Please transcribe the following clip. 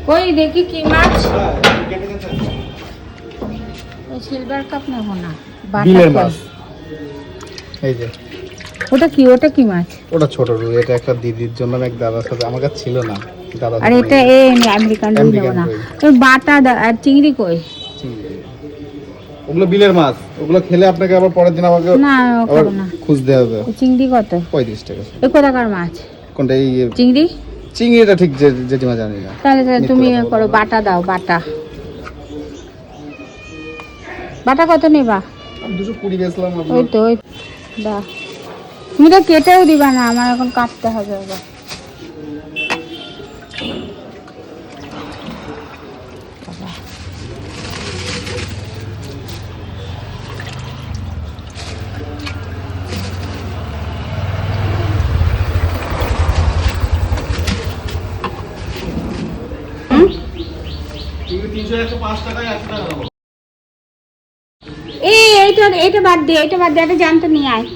কই দেখি কি মাছ? সিলভার কাপ নেবো না, বিলের মাছ। এই যে ওটা কি মাছ? ওটা ছোট রুই। এটা একটা দিদির জন্য এক দাদার সাথে, আমার কাছে ছিল না, দাদা। আর এটা আমেরিকান রুই নেবো না। তোর বাটা আর চিংড়ি কই? ওগুলো বিলের মাছ, ওগুলো খেলে আপনাকে আবার পরের দিন আমাকে না আবার খাবো না। খুঁজতে হবে। চিংড়ি কত? 35 টাকা। এ কোথাকার মাছ? কোনটা? এই চিংড়ি। চিংড়িটা ঠিক জেঠিমা জানি না। তাহলে তুমি করো, বাটা দাও। বাটা কত নেবা? আমি 220 বেচলাম। ওই তো ওই দা, তুমি তো কেটেও দিবা না, আমার এখন কাটতে হবে আবার। এইটা বাদ দে, এটা জানতো নিয়ে আয়।